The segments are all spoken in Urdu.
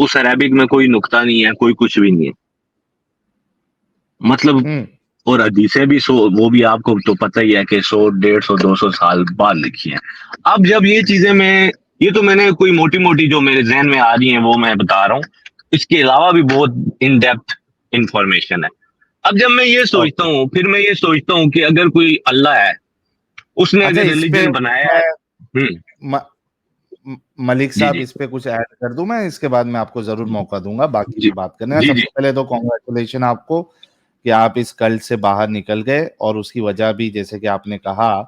اس عربک میں کوئی نقطہ نہیں ہے, کوئی کچھ بھی نہیں ہے, مطلب. اور حدیثیں بھی وہ بھی آپ کو تو پتہ ہی ہے کہ 100 150 200 سال بعد لکھی ہیں. اب جب یہ چیزیں یہ تو میں نے کوئی موٹی موٹی جو میرے ذہن میں آ رہی ہیں وہ میں بتا رہا ہوں, اس کے علاوہ بھی بہت ان ڈیپتھ انفارمیشن ہے. اب جب میں یہ سوچتا ہوں, پھر میں یہ سوچتا ہوں کہ اگر کوئی اللہ ہے, اس نے اچھا اگر اس پہ ریلیجن بنایا ہے. ملک جی صاحب جی اس پہ کچھ ایڈ کر دوں میں, اس کے بعد میں آپ کو ضرور موقع دوں گا باقی جی پہ بات کرنے کا. جی سب جی سے پہلے تو کانگریچولیشن آپ کو کہ آپ اس کلٹ سے باہر نکل گئے, اور اس کی وجہ بھی جیسے کہ آپ نے کہا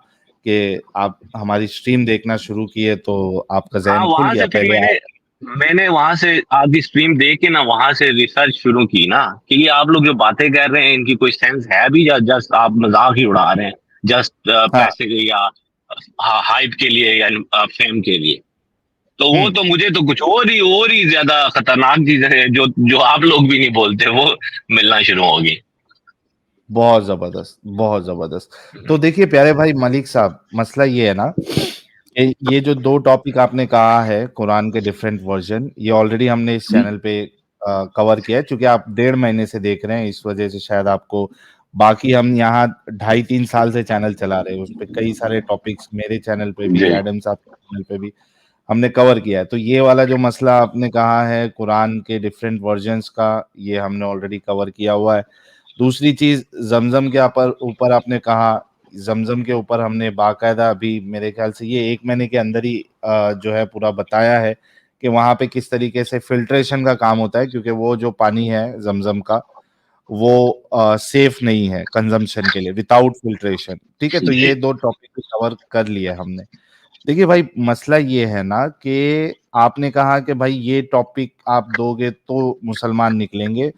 کہ آپ ہماری سٹریم دیکھنا شروع کیے تو آپ کا ہاں, ذہن کھل وہاں گیا. سے پھر پہلے میں نے وہاں سے آپ کی اسٹریم دیکھ کے نا وہاں سے ریسرچ شروع کی نا, کہ یہ آپ لوگ جو باتیں کر رہے ہیں ان کی کوئی سینس ہے بھی, یا جسٹ آپ مذاق ہی اڑا رہے ہیں, جسٹ ہاں پیسے یا ہائپ کے لیے یا فیم کے لیے. تو وہ ہوں تو مجھے تو کچھ اور ہی زیادہ خطرناک چیز ہے جو آپ لوگ بھی نہیں بولتے, وہ ملنا شروع ہوگی. بہت زبردست, بہت زبردست. تو دیکھیے پیارے بھائی ملک صاحب, مسئلہ یہ ہے نا کہ یہ جو 2 ٹاپک آپ نے کہا ہے قرآن کے ڈفرینٹ ورژن, یہ آلریڈی ہم نے اس چینل پہ کور کیا ہے. چونکہ آپ 1.5 مہینے سے دیکھ رہے ہیں, اس وجہ سے شاید آپ کو, باقی ہم یہاں 2.5-3 سال سے چینل چلا رہے ہیں, اس پہ کئی سارے ٹاپکس میرے چینل پہ بھی, جی ایڈم صاحب کے چینل پہ بھی ہم نے کور کیا ہے. تو یہ والا جو مسئلہ آپ نے کہا ہے قرآن کے ڈفرینٹ ورژنس کا, یہ ہم نے آلریڈی کور کیا ہوا ہے. دوسری چیز زمزم کے اوپر آپ نے کہا, زمزم کے اوپر ہم نے باقاعدہ ابھی میرے خیال سے یہ 1 مہینے کے اندر ہی جو ہے پورا بتایا ہے کہ وہاں پہ کس طریقے سے فلٹریشن کا کام ہوتا ہے, کیونکہ وہ جو پانی ہے زمزم کا وہ سیف نہیں ہے کنزمپشن کے لیے وداؤٹ فلٹریشن. ٹھیک ہے, تو جی یہ 2 ٹاپک کور کر لیے ہم نے. دیکھیے بھائی مسئلہ یہ ہے نا کہ آپ نے کہا کہ بھائی یہ ٹاپک آپ دو گے تو مسلمان نکلیں گے.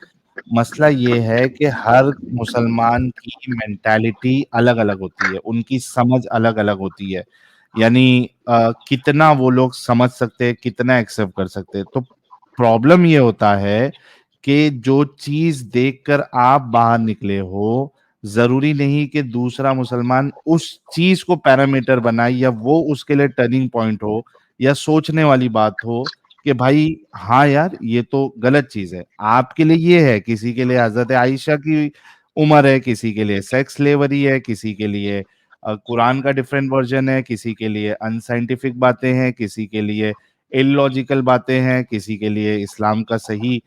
مسئلہ یہ ہے کہ ہر مسلمان کی مینٹالٹی الگ الگ ہوتی ہے, ان کی سمجھ الگ الگ ہوتی ہے, یعنی کتنا وہ لوگ سمجھ سکتے ہیں, کتنا ایکسپٹ کر سکتے ہیں. تو پرابلم یہ ہوتا ہے کہ جو چیز دیکھ کر آپ باہر نکلے ہو, ضروری نہیں کہ دوسرا مسلمان اس چیز کو پیرامیٹر بنائے, یا وہ اس کے لیے ٹرننگ پوائنٹ ہو, یا سوچنے والی بات ہو کہ بھائی ہاں یار یہ تو غلط چیز ہے. آپ کے لیے یہ ہے, کسی کے لیے حضرت عائشہ کی عمر ہے, کسی کے لیے سیکس سلیوری ہے, کسی کے لیے قرآن کا ڈفرینٹ ورژن ہے, کسی کے لیے انسائنٹیفک باتیں ہیں, کسی کے لیے illogical باتیں ہیں, کسی کے لیے اسلام کا صحیح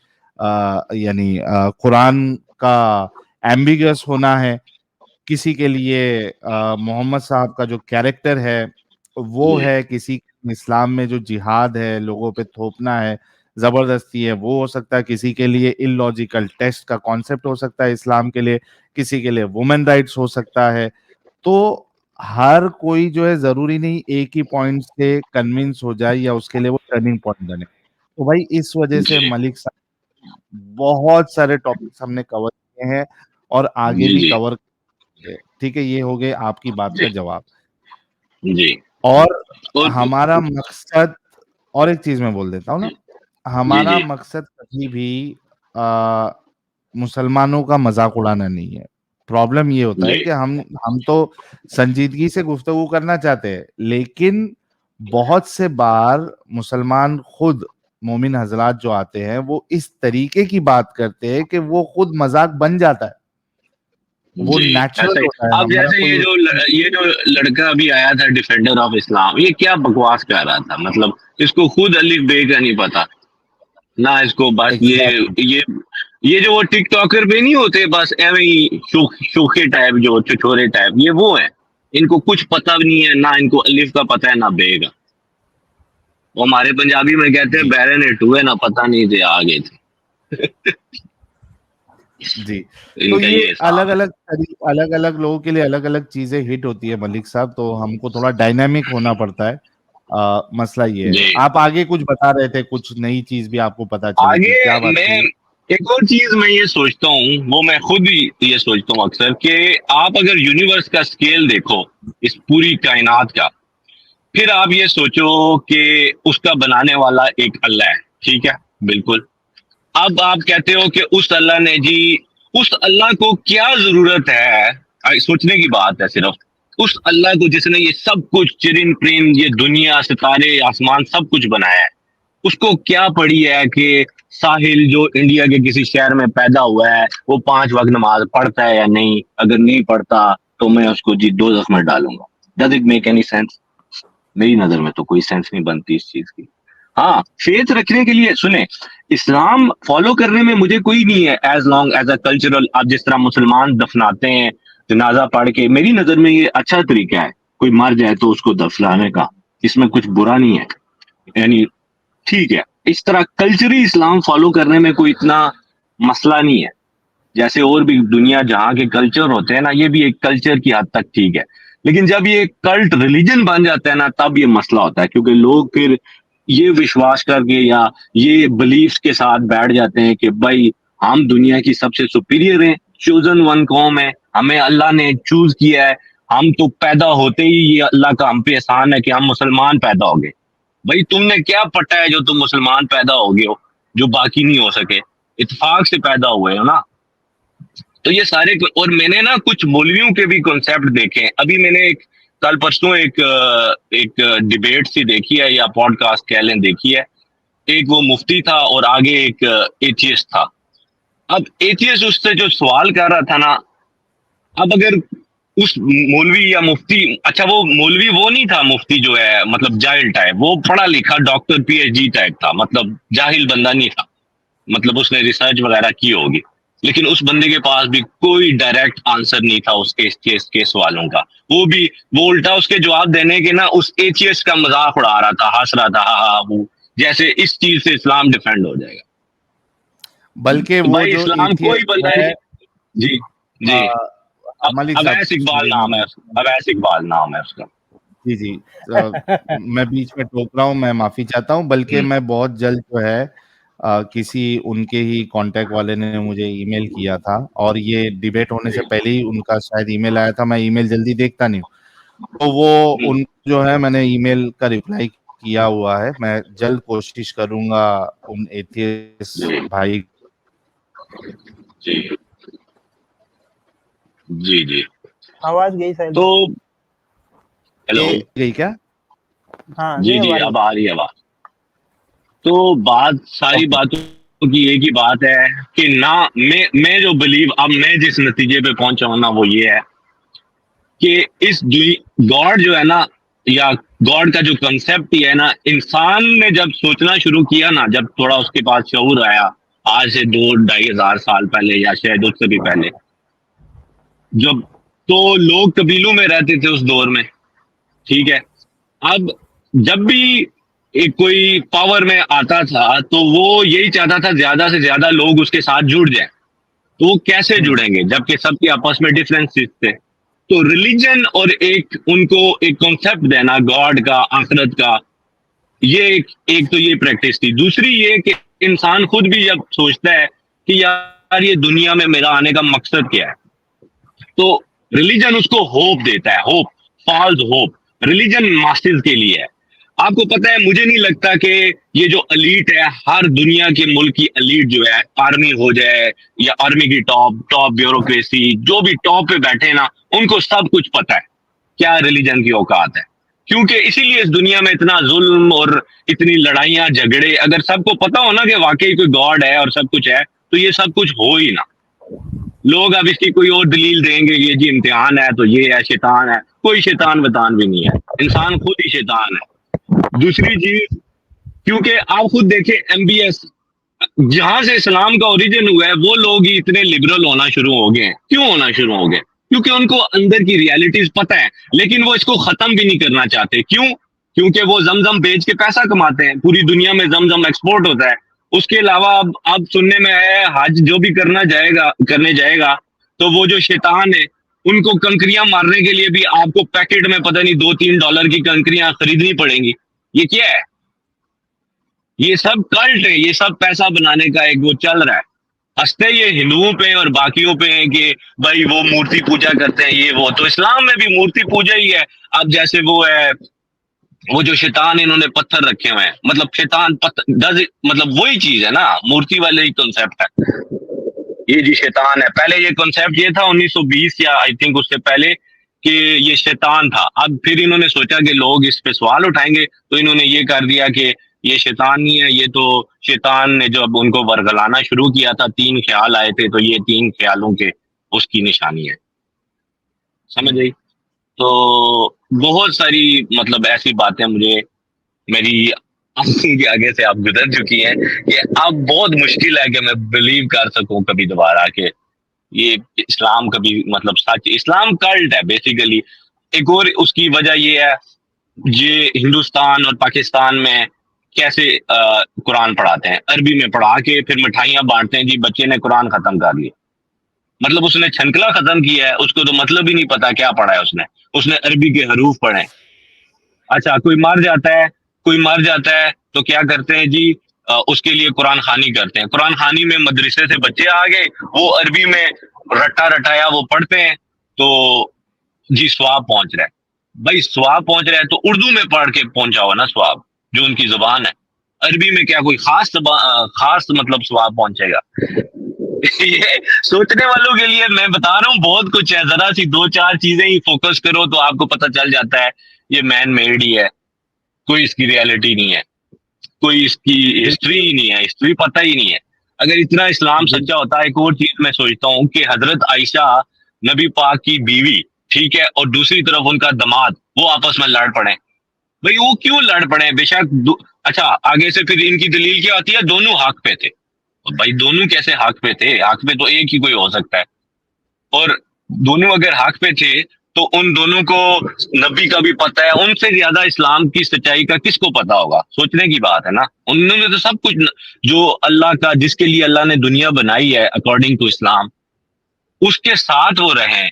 یعنی قرآن کا ایمبیگس ہونا ہے, کسی کے لیے محمد صاحب کا جو کیریکٹر ہے وہ جی ہے, کسی اسلام میں جو جہاد ہے, لوگوں پہ تھوپنا ہے, زبردستی ہے, وہ ہو سکتا ہے. کسی کے لیے illogical ٹیسٹ کا کانسیپٹ ہو سکتا ہے اسلام کے لیے, کسی کے لیے وومن رائٹس ہو سکتا ہے. تو ہر کوئی جو ہے ضروری نہیں ایک ہی پوائنٹ سے کنونس ہو جائے یا اس کے لیے وہ ٹرننگ پوائنٹ بنے. تو بھائی اس وجہ سے جی ملک صاحب بہت سارے ٹاپکس ہم نے کور کیے ہیں اور آگے جی بھی جی کور. ٹھیک ہے, یہ ہو گئے آپ کی بات کا جی جواب. جی اور اور ہمارا مقصد, اور ایک چیز میں بول دیتا ہوں نا, جی ہمارا جی مقصد کبھی بھی مسلمانوں کا مذاق اڑانا نہیں ہے. پرابلم یہ ہوتا ہے جی کہ ہم تو سنجیدگی سے گفتگو کرنا چاہتے ہیں, لیکن بہت سے بار مسلمان خود مومن حضرات جو آتے ہیں وہ اس طریقے کی بات کرتے ہیں کہ وہ خود مذاق بن جاتا ہے, وہ جی ایسا نیچرل ہی. ہوتا ہے اب ہمارا جیسے کوئی. یہ جو لڑکا ابھی آیا تھا ڈیفینڈر آف اسلام, یہ کیا بکواس کر رہا تھا, مطلب اس کو خود الف بے کا نہیں پتا نہ, اس کو بس یہ جو وہ ٹک ٹاکر پہ نہیں ہوتے بس ایویں ہی شوخے ٹائپ, جو چچورے ٹائپ, یہ وہ ہے. ان کو کچھ پتہ بھی نہیں ہے, نہ ان کو الف کا پتہ ہے نہ بے کا. وہ ہمارے پنجابی میں کہتے ہیں جی بیرے نے ٹوئے نہ پتہ نہیں تھے آگے تھے. جی, ان تو کا یہ یہ حساب ہے. الگ الگ لوگوں کے لیے الگ الگ چیزیں ہٹ ہوتی ہے ملک صاحب, تو ہم کو تھوڑا ڈائنامک ہونا پڑتا ہے. مسئلہ یہ ہے. جی آپ آگے کچھ بتا رہے تھے, کچھ نئی چیز بھی آپ کو پتا چلی تھی, آگے کیا بات میں تھی؟ ایک اور چیز میں یہ سوچتا ہوں, وہ میں خود ہی یہ سوچتا ہوں اکثر, کہ آپ اگر یونیورس کا اسکیل دیکھو اس پوری کائنات کا, پھر آپ یہ سوچو کہ اس کا بنانے والا ایک اللہ ہے. ٹھیک ہے, بالکل. اب آپ کہتے ہو کہ اس اللہ نے جی, اس اللہ کو کیا ضرورت ہے, سوچنے کی بات ہے صرف, اس اللہ کو جس نے یہ سب کچھ چرن پرن, یہ دنیا, ستارے, آسمان سب کچھ بنایا ہے, اس کو کیا پڑی ہے کہ ساحل جو انڈیا کے کسی شہر میں پیدا ہوا ہے وہ 5 وقت نماز پڑھتا ہے یا نہیں, اگر نہیں پڑھتا تو میں اس کو جی دوزخ میں ڈالوں گا. Does it make any sense? میری نظر میں تو کوئی سینس نہیں بنتی اس چیز کی. ہاں فیتھ رکھنے کے لیے سنیں, اسلام فالو کرنے میں مجھے کوئی نہیں ہے as long as a cultural. اب جس طرح مسلمان دفناتے ہیں جنازہ پڑھ کے, میری نظر میں یہ اچھا طریقہ ہے, کوئی مر جائے تو اس کو دفنانے کا, اس میں کچھ برا نہیں ہے, یعنی ٹھیک ہے. اس طرح کلچری اسلام فالو کرنے میں کوئی اتنا مسئلہ نہیں ہے, جیسے اور بھی دنیا جہاں کے کلچر ہوتے ہیں نا, یہ بھی ایک کلچر کی حد تک ٹھیک ہے. لیکن جب یہ کلٹ ریلیجن بن جاتا ہے نا, تب یہ مسئلہ ہوتا ہے, کیونکہ لوگ پھر یہ وشواس کر کے یا یہ بلیفز کے ساتھ بیٹھ جاتے ہیں کہ بھائی ہم دنیا کی سب سے سپیریئر ہیں, چوزن ون قوم ہے, ہمیں اللہ نے چوز کیا ہے, ہم تو پیدا ہوتے ہی یہ اللہ کا ہم پہ احسان ہے کہ ہم مسلمان پیدا ہو گئے. بھائی تم نے کیا پٹا ہے جو تم مسلمان پیدا ہو گئے ہو جو باقی نہیں ہو سکے, اتفاق سے پیدا ہوئے ہو نا. تو یہ سارے, اور میں نے نا کچھ مولویوں کے بھی کنسیپٹ دیکھے ہیں. ابھی میں نے ایک کل پرسوں ایک ڈبیٹ سی دیکھی ہے, یا پوڈ کاسٹ کہہ لیں دیکھی ہے. ایک وہ مفتی تھا اور آگے ایک ایتھیسٹ تھا. اب ایتھیسٹ اس سے جو سوال کر رہا تھا نا, اب اگر اس مولوی یا مفتی, اچھا وہ مولوی وہ نہیں تھا مفتی جو ہے مطلب جاہل ٹائپ, وہ پڑھا لکھا doctor P H D type تھا, مطلب جاہل بندہ نہیں تھا, مطلب اس نے ریسرچ وغیرہ کی ہوگی. لیکن اس بندے کے پاس بھی کوئی ڈائریکٹ آنسر نہیں تھا اس کے سوالوں کا. وہ الٹا اس کے جواب دینے کے نا اس ایتھیسٹ کا مذاق اڑا رہا تھا, ہنس رہا تھا, ہاں وہ جیسے اس چیز سے اسلام ڈیفینڈ ہو جائے گا. بلکہ وہ بھائی جو اسلام کوئی بندہ ہے. جی جی, اویس اقبال نام ہے, اویس اقبال نام ہے اس کا. جی جی, میں بیچ میں ٹوک رہا ہوں, میں معافی چاہتا ہوں. بلکہ میں بہت جلد جو ہے کسی ان کے ہی کانٹیکٹ والے نے مجھے ای میل کیا تھا, اور یہ ڈیبیٹ ہونے سے پہلے ہی ان کا شاید ای میل آیا تھا. میں ای میل جلدی دیکھتا نہیں ہوں, تو وہ ان جو ہے میں نے ای میل کا ریپلائی کیا ہوا ہے. میں جلد کوشش کروں گا ان ایتھیسٹ بھائی. جی جی جی, آواز گئی شاید. تو ہیلو گئی کیا؟ ہاں جی جی, اب آ رہی ہے بات. تو بات ساری باتوں کی ایک ہی بات ہے کہ نہ میں جو بلیو, اب میں جس نتیجے پہ پہنچا ہوں نا وہ یہ ہے کہ اس گاڈ جو ہے نا, یا گاڈ کا جو کنسیپٹ ہی ہے نا, انسان نے جب سوچنا شروع کیا نا, جب تھوڑا اس کے پاس شعور آیا آج سے 2-2.5 ہزار سال پہلے یا شاید اس سے بھی پہلے, جب تو لوگ قبیلوں میں رہتے تھے اس دور میں, ٹھیک ہے. اب جب بھی ایک کوئی پاور میں آتا تھا تو وہ یہی چاہتا تھا زیادہ سے زیادہ لوگ اس کے ساتھ جڑ جائیں. تو وہ کیسے جڑیں گے جبکہ سب کے آپس میں ڈفرینسز تھے؟ تو ریلیجن اور ایک ان کو ایک کانسیپٹ دینا گاڈ کا, آخرت کا, یہ ایک تو یہ پریکٹس تھی. دوسری یہ کہ انسان خود بھی جب سوچتا ہے کہ یار یہ دنیا میں میرا آنے کا مقصد کیا ہے, تو ریلیجن اس کو ہوپ دیتا ہے, hope, falls hope. Religion masses کے لیے ہے. آپ کو پتہ ہے, مجھے نہیں لگتا کہ یہ جو الیٹ ہے, ہر دنیا کے ملک کی الیٹ جو ہے, آرمی ہو جائے یا آرمی کی ٹاپ بیوروکریسی, جو بھی ٹاپ پہ بیٹھے نا, ان کو سب کچھ پتہ ہے کیا ریلیجن کی اوقات ہے. کیونکہ اسی لیے اس دنیا میں اتنا ظلم اور اتنی لڑائیاں جھگڑے. اگر سب کو پتہ ہو نا کہ واقعی کوئی گاڈ ہے اور سب کچھ ہے, تو یہ سب کچھ ہو ہی نا. لوگ اب اس کی کوئی اور دلیل دیں گے, یہ جی امتحان ہے تو یہ ہے, شیطان ہے. کوئی شیطان وطان بھی نہیں ہے, انسان خود ہی شیطان ہے. دوسری چیز, کیونکہ آپ خود دیکھیں MBS جہاں سے اسلام کا اوریجن ہوا ہے, وہ لوگ ہی اتنے لبرل ہونا شروع ہو گئے ہیں. کیوں ہونا شروع ہو گئے؟ کیونکہ ان کو اندر کی ریالٹیز پتہ ہے, لیکن وہ اس کو ختم بھی نہیں کرنا چاہتے. کیوں؟ کیونکہ وہ زمزم بیچ کے پیسہ کماتے ہیں. پوری دنیا میں زمزم ایکسپورٹ ہوتا ہے. اس کے علاوہ اب سننے میں ہے حج جو بھی کرنے جائے گا تو وہ جو شیطان ہے, ان کو کنکریاں مارنے کے لیے بھی آپ کو پیکٹ میں پتہ نہیں $2-3 کی کنکریاں خریدنی پڑیں گی. یہ کیا ہے؟ یہ سب کلٹ ہے, یہ سب پیسہ بنانے کا ایک وہ چل رہا ہے. ہنستے یہ ہندوؤں پہ اور باقیوں پہ ہیں کہ بھائی وہ مورتی پوجا کرتے ہیں, یہ وہ. تو اسلام میں بھی مورتی پوجا ہی ہے. اب جیسے وہ ہے, وہ جو شیطان انہوں نے پتھر رکھے ہوئے ہیں, مطلب شیطان مطلب وہی چیز ہے نا, مورتی والے ہی کنسیپٹ ہے. یہ جی شیطان ہے. پہلے یہ کنسیپٹ یہ تھا 1920 یا آئی تھنک اس سے پہلے کہ یہ شیطان تھا. اب پھر انہوں نے سوچا کہ لوگ اس پہ سوال اٹھائیں گے, تو انہوں نے یہ کر دیا کہ یہ شیطان نہیں ہے، یہ تو شیطان نے جب ان کو ورگلانا شروع کیا تھا 3 خیال آئے تھے، تو یہ 3 خیالوں کے اس کی نشانی ہے. سمجھ گئی؟ تو بہت ساری مطلب ایسی باتیں مجھے میری آنکھوں کے آگے سے آپ گزر چکی ہیں کہ اب بہت مشکل ہے کہ میں بلیو کر سکوں کبھی دوبارہ کہ یہ اسلام کبھی مطلب سچ. اسلام کلٹ ہے بیسیکلی. ایک اور اس کی وجہ یہ ہے، یہ ہندوستان اور پاکستان میں کیسے قرآن پڑھاتے ہیں، عربی میں پڑھا کے پھر مٹھائیاں بانٹتے ہیں، جی بچے نے قرآن ختم کر لیا. مطلب اس نے چھنکلا ختم کیا ہے، اس کو تو مطلب ہی نہیں پتا کیا پڑھا ہے اس نے عربی کے حروف پڑھے. اچھا کوئی مر جاتا ہے تو کیا کرتے ہیں جی، اس کے لیے قرآن خوانی کرتے ہیں. قرآن خوانی میں مدرسے سے بچے آ گئے، وہ عربی میں رٹا رٹایا وہ پڑھتے ہیں، تو جی ثواب پہنچ رہا ہے. بھائی ثواب پہنچ رہا ہے تو اردو میں پڑھ کے پہنچا ہوا نا ثواب، جو ان کی زبان ہے. عربی میں کیا کوئی خاص مطلب ثواب پہنچے گا؟ یہ سوچنے والوں کے لیے میں بتا رہا ہوں بہت کچھ ہے. ذرا سی 2-4 چیزیں ہی فوکس کرو تو آپ کو پتہ چل جاتا ہے یہ مین میڈ ہی ہے، کوئی اس کی ریالٹی نہیں ہے، کوئی اس کی ہسٹری ہی نہیں ہے، ہسٹری پتہ ہی نہیں ہے. اگر اتنا اسلام سچا ہوتا ہے، ایک اور چیز میں سوچتا ہوں کہ حضرت عائشہ نبی پاک کی بیوی، ٹھیک ہے، اور دوسری طرف ان کا دماد، وہ آپس میں لڑ پڑے. بھئی وہ کیوں لڑ پڑے؟ بے شک اچھا آگے سے پھر ان کی دلیل کیا ہوتی ہے؟ دونوں حق پہ تھے. بھائی دونوں کیسے حق پہ تھے؟ حق پہ تو ایک ہی کوئی ہو سکتا ہے. اور دونوں اگر حق پہ تھے تو ان دونوں کو نبی کا بھی پتہ ہے. ان سے زیادہ اسلام کی سچائی کا کس کو پتا ہوگا؟ سوچنے کی بات ہے نا. انہوں نے تو سب کچھ جو اللہ کا، جس کے لیے اللہ نے دنیا بنائی ہے اکارڈنگ ٹو اسلام، اس کے ساتھ وہ رہے ہیں،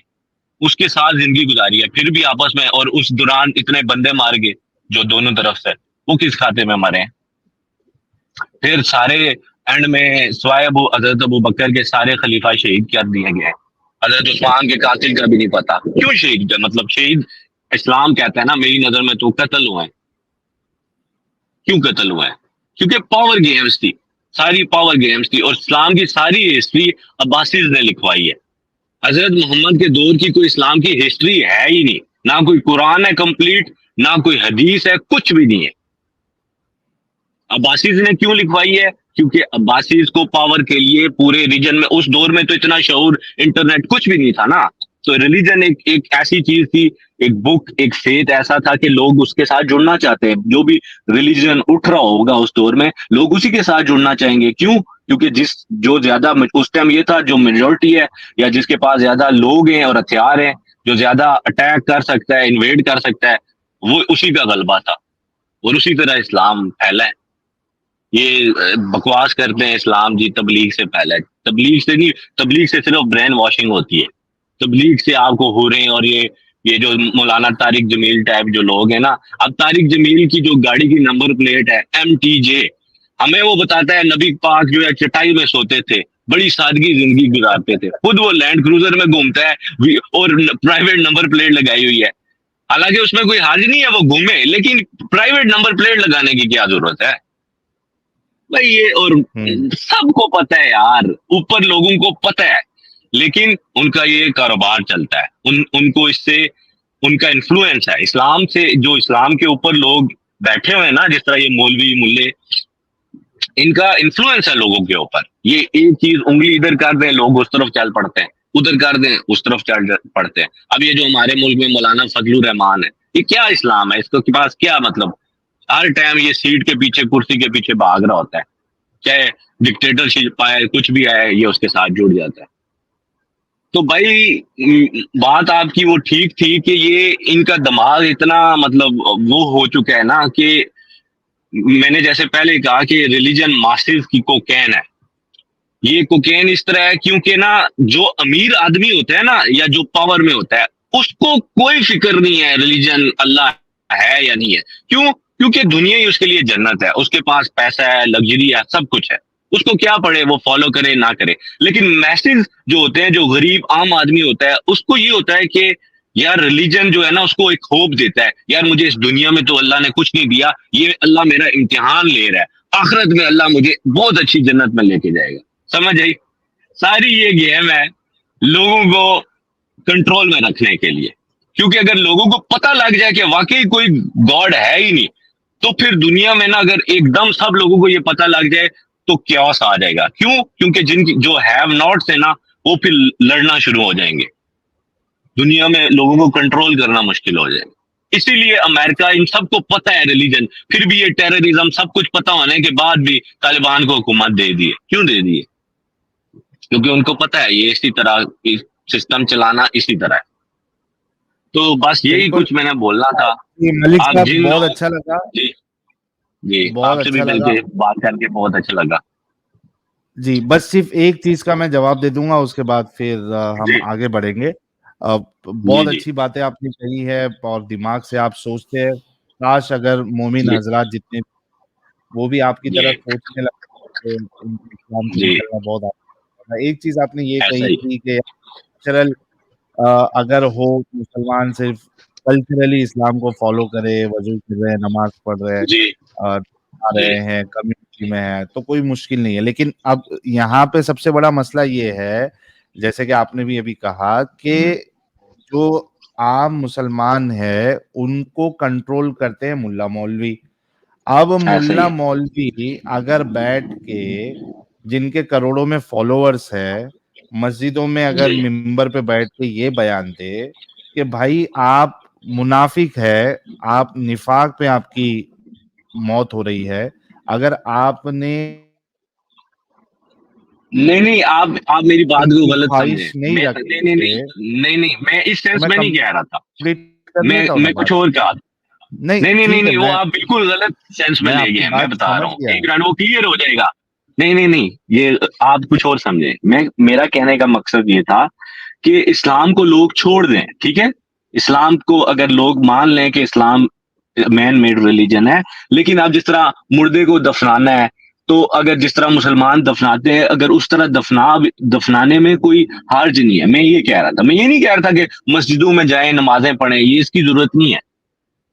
اس کے ساتھ زندگی گزاری ہے، پھر بھی آپس میں. اور اس دوران اتنے بندے مار گئے جو دونوں طرف سے، وہ کس کھاتے میں مرے ہیں؟ پھر سارے اینڈ میں سوائے حضرت ابو بکر کے سارے خلیفہ شہید کر دیے گئے. حضرت عثمان کے قاتل کا بھی نہیں پتا کیوں شہید، مطلب شہید اسلام کہتا ہے نا میری نظر میں تو قتل ہوئے ہیں. کیوں قتل ہوئے ہیں؟ کیونکہ پاور گیمز تھی، ساری پاور گیمز تھی. اور اسلام کی ساری ہسٹری عباسیز نے لکھوائی ہے. حضرت محمد کے دور کی کوئی اسلام کی ہسٹری ہے ہی نہیں، نہ کوئی قرآن ہے کمپلیٹ، نہ کوئی حدیث ہے، کچھ بھی نہیں ہے. عباسیز نے کیوں لکھوائی ہے؟ کیونکہ عباسیز کو پاور کے لیے پورے ریجن میں، اس دور میں تو اتنا شعور، انٹرنیٹ کچھ بھی نہیں تھا نا. تو ریلیجن ایک ایسی چیز تھی، ایک بک، ایک فیتھ ایسا تھا کہ لوگ اس کے ساتھ جڑنا چاہتے ہیں. جو بھی ریلیجن اٹھ رہا ہوگا اس دور میں، لوگ اسی کے ساتھ جڑنا چاہیں گے. کیوں؟ کیونکہ جو زیادہ اس ٹائم یہ تھا، جو میجورٹی ہے یا جس کے پاس زیادہ لوگ ہیں اور ہتھیار ہیں، جو زیادہ اٹیک کر سکتا ہے، انویڈ کر سکتا ہے، وہ اسی کا غلبہ تھا. اور اسی طرح اسلام پھیلا ہے. یہ بکواس کرتے ہیں اسلام جی تبلیغ سے پہلے. تبلیغ سے نہیں، تبلیغ سے صرف برین واشنگ ہوتی ہے. تبلیغ سے آپ کو ہو رہے ہیں. اور یہ جو مولانا طارق جمیل ٹائپ جو لوگ ہیں نا، اب طارق جمیل کی جو گاڑی کی نمبر پلیٹ ہے MTJ، ہمیں وہ بتاتا ہے نبی پاک جو ہے چٹائی میں سوتے تھے، بڑی سادگی زندگی گزارتے تھے. خود وہ لینڈ کروزر میں گھومتا ہے اور پرائیویٹ نمبر پلیٹ لگائی ہوئی ہے. حالانکہ اس میں کوئی حرج نہیں ہے وہ گھومے، لیکن پرائیویٹ نمبر پلیٹ لگانے کی کیا ضرورت ہے بھائی؟ یہ اور سب کو پتہ ہے یار، اوپر لوگوں کو پتہ ہے، لیکن ان کا یہ کاروبار چلتا ہے. ان کو اس سے ان کا انفلوئنس ہے اسلام سے. جو اسلام کے اوپر لوگ بیٹھے ہوئے ہیں نا، جس طرح یہ مولوی ملے، ان کا انفلوئنس ہے لوگوں کے اوپر. یہ ایک چیز انگلی ادھر کر دیں لوگ اس طرف چل پڑتے ہیں، ادھر کر دیں اس طرف چل پڑتے ہیں. اب یہ جو ہمارے ملک میں مولانا فضل الرحمان ہے، یہ کیا اسلام ہے؟ اس کے پاس کیا مطلب؟ ہر ٹائم یہ سیٹ کے پیچھے، کرسی کے پیچھے بھاگ رہا ہوتا ہے. چاہے ڈکٹیٹر شپ آئے، کچھ بھی آئے، یہ اس کے ساتھ جڑ جاتا ہے. تو بھائی بات آپ کی وہ ٹھیک تھی کہ یہ ان کا دماغ اتنا مطلب وہ ہو چکا ہے نا کہ میں نے جیسے پہلے کہا کہ ریلیجن ماسز کی کوکین ہے. یہ کوکین اس طرح ہے کیونکہ نا جو امیر آدمی ہوتا ہے نا، یا جو پاور میں ہوتا ہے، اس کو کوئی فکر نہیں ہے ریلیجن اللہ ہے یا نہیں ہے. کیوں؟ کیونکہ دنیا ہی اس کے لیے جنت ہے. اس کے پاس پیسہ ہے، لگژری ہے، سب کچھ ہے. اس کو کیا پڑے وہ فالو کرے نہ کرے. لیکن میسز جو ہوتے ہیں، جو غریب عام آدمی ہوتا ہے، اس کو یہ ہوتا ہے کہ یار ریلیجن جو ہے نا، اس کو ایک ہوپ دیتا ہے، یار مجھے اس دنیا میں تو اللہ نے کچھ نہیں دیا، یہ اللہ میرا امتحان لے رہا ہے، آخرت میں اللہ مجھے بہت اچھی جنت میں لے کے جائے گا. سمجھ آئی؟ ساری یہ گیم ہے لوگوں کو کنٹرول میں رکھنے کے لیے. کیونکہ اگر لوگوں کو پتہ لگ جائے کہ واقعی کوئی گاڈ ہے ہی نہیں، تو پھر دنیا میں نا اگر ایک دم سب لوگوں کو یہ پتہ لگ جائے تو کیوس آ جائے گا. کیوں؟ کیونکہ جن کی جو ہیو ناٹس ہیں نا وہ پھر لڑنا شروع ہو جائیں گے, دنیا میں لوگوں کو کنٹرول کرنا مشکل ہو جائے گا. اسی لیے امریکہ ان سب کو پتہ ہے ریلیجن, پھر بھی یہ ٹیررزم سب کچھ پتہ ہونے کے بعد بھی طالبان کو حکومت دے دیے. کیوں دے دیے؟ کیونکہ ان کو پتہ ہے یہ اسی طرح سسٹم چلانا اسی طرح ہے. تو بس یہی کچھ میں نے بولنا تھا. ملک آپ صاحب جن بہت لوگ اچھا لگا, جی جی بہت آپ سے بھی اچھا مل لگا کے بات کر کے بہت اچھا لگا. جی. بس صرف ایک چیز کا میں جواب دے دوں گا, اس کے بعد پھر ہم جی آگے بڑھیں گے. جی بہت جی اچھی باتیں آپ نے کہی ہے اور دماغ سے آپ سوچتے ہیں. کاش اگر مومن جی حضرات جتنے وہ بھی آپ کی جی طرح سوچنے لگتے تو ان کو اسلام سے جی نکلنا بہت آسان ہوتا. ایک چیز آپ نے یہ ایسا کہی ہی. تھی کہ کلچرل اگر ہو مسلمان صرف کلچرلی اسلام کو فالو کرے, وضو کر رہے ہیں, نماز پڑھ رہے ہیں, جی آ جی رہے ہیں, کمیونٹی میں ہے, تو کوئی مشکل نہیں ہے. لیکن اب یہاں پہ سب سے بڑا مسئلہ یہ ہے, جیسے کہ آپ نے بھی ابھی کہا, کہ جو عام مسلمان ہے ان کو کنٹرول کرتے ہیں ملا مولوی. اب ایسا ہی ملا ہے. مولوی اگر بیٹھ کے, جن کے کروڑوں میں فالوورز ہے, مسجدوں میں اگر جی ممبر پہ بیٹھ کے یہ بیان دے کہ بھائی آپ منافق ہے, آپ نفاق پہ آپ کی موت ہو رہی ہے, اگر آپ نے نہیں آپ میری بات ان کو کی غلط سمجھیں. خواہش نہیں میں رکھتے نہیں میں اس تو سینس میں میں نہیں کہہ رہا تھا. کمپلیٹ کر لیتا ہوں نا میں بات. کچھ اور کہا. نہیں ٹھیک ہے, نہیں وہ آپ بالکل غلط سینس میں میں لے آپ کی گئے. میں بات بتا رہا سمجھ ہوں, گیا. ایک منٹ وہ کلیئر ہو جائے گا. نہیں یہ آپ کچھ اور سمجھیں. میرا کہنے کا مقصد یہ تھا کہ اسلام کو لوگ چھوڑ دیں. ٹھیک ہے, اسلام کو اگر لوگ مان لیں کہ اسلام مین میڈ ریلیجن ہے, لیکن اب جس طرح مردے کو دفنانا ہے تو اگر جس طرح مسلمان دفناتے ہیں, اگر اس طرح دفنانے میں کوئی حرج نہیں ہے. میں یہ کہہ رہا تھا, میں یہ نہیں کہہ رہا تھا کہ مسجدوں میں جائیں نمازیں پڑھیں, یہ اس کی ضرورت نہیں ہے.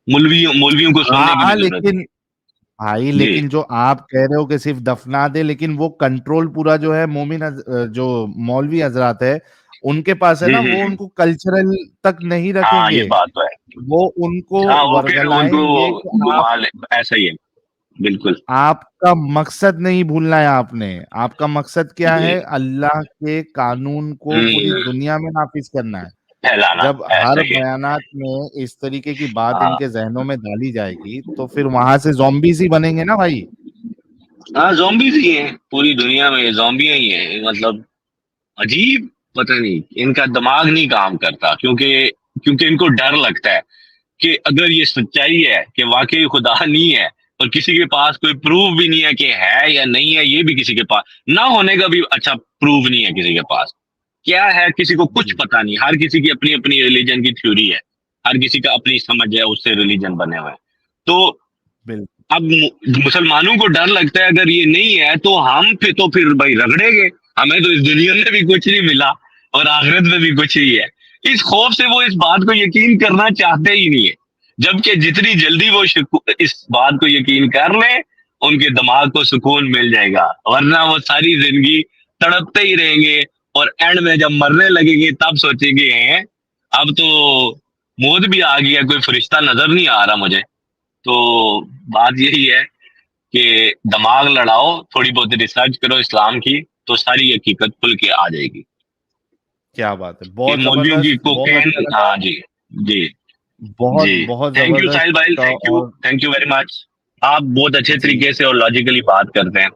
مولویوں کو سننے کی ہاں بھی ضرورت لیکن بھائی, نہیں. جی لیکن جو آپ کہہ رہے ہو کہ صرف دفنا دے, لیکن وہ کنٹرول پورا جو ہے مومن جو مولوی حضرات ہے ان کے پاس ہے نا, وہ ان کو کلچرل تک نہیں رکھیں ہاں یہ گے. بات تو ہے. وہ ان کو ہاں وہ پھر ان ورگلائیں کو گے کہ آپ گھما لے. ایسا ہی ہے بالکل. آپ کا مقصد نہیں بھولنا ہے. آپ کا مقصد کیا جی ہے؟ اللہ کے قانون کو پوری دنیا میں نافذ کرنا ہے. پھیلانا. جب ایسا ہر ہی ہے. بیانات میں اس طریقے کی بات ہاں ان کے ذہنوں میں ڈالی جائے گی تو پھر وہاں سے زومبیز ہی بنیں گے نا بھائی. ہاں زومبیز ہی ہیں پوری دنیا میں, زومبیاں ہی ہیں. مطلب عجیب, پتہ نہیں ان کا دماغ نہیں کام کرتا, کیونکہ ان کو ڈر لگتا ہے کہ اگر یہ سچائی ہے کہ واقعی خدا نہیں ہے, اور کسی کے پاس کوئی پروف بھی نہیں ہے کہ ہے یا نہیں ہے, یہ بھی کسی کے پاس نہ ہونے کا بھی اچھا پروف نہیں ہے کسی کے پاس, کیا ہے کسی کو کچھ پتا نہیں. ہر کسی کی اپنی اپنی ریلیجن کی تھیوری ہے, ہر کسی کا اپنی سمجھ ہے, اس سے ریلیجن بنے ہوئے. تو بالکل. اب مسلمانوں کو ڈر لگتا ہے اگر یہ نہیں ہے تو ہم پھر بھائی رگڑے گے, ہمیں تو اس دنیا میں بھی کچھ نہیں ملا اور آخرت میں بھی کچھ نہیں ہے. اس خوف سے وہ اس بات کو یقین کرنا چاہتے ہی نہیں ہے, جبکہ جتنی جلدی وہ اس بات کو یقین کر لیں ان کے دماغ کو سکون مل جائے گا, ورنہ وہ ساری زندگی تڑپتے ہی رہیں گے, اور اینڈ میں جب مرنے لگیں گے تب سوچیں گے اب تو موت بھی آ گیا, کوئی فرشتہ نظر نہیں آ رہا مجھے. تو بات یہی ہے کہ دماغ لڑاؤ, تھوڑی بہت ریسرچ کرو اسلام کی, تو ساری حقیقت کھل کے آ جائے گی. کیا بات ہے, یہ بہت مولویوں کی زبردست, بہت کوکین. اچھا لگا, ہاں جی جی بہت جی. بہت تھینک یو ساحل بھائی, زبردست. اور تھینک یو ویری مچ. آپ بہت اچھے جی, طریقے سے اور لاجیکلی بات کرتے ہیں,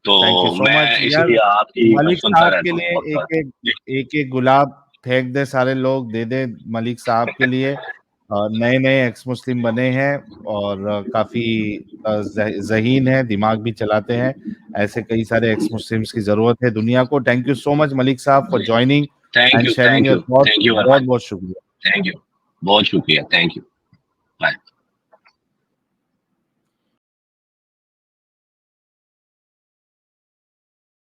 تو تھینک یو سو میں مچ اس یار. لیے آپ کی ملک سنتا صاحب کے رہتا لیے ہوں وقت پر. ایک گلاب پھینک دے, سارے لوگ دے دے ملک صاحب کے لیے. نئے ایکس مسلم بنے ہیں اور کافی ذہین ہے, دماغ بھی چلاتے ہیں. ایسے کئی سارے ایکس مسلمس کی ضرورت ہے دنیا کو. تھینک یو سو مچ ملک صاحب for joining thank and you sharing thank your you thought. Thank you very بہت مچ. بہت شکریہ. تھینک یو, بہت شکریہ. Thank you. بائے.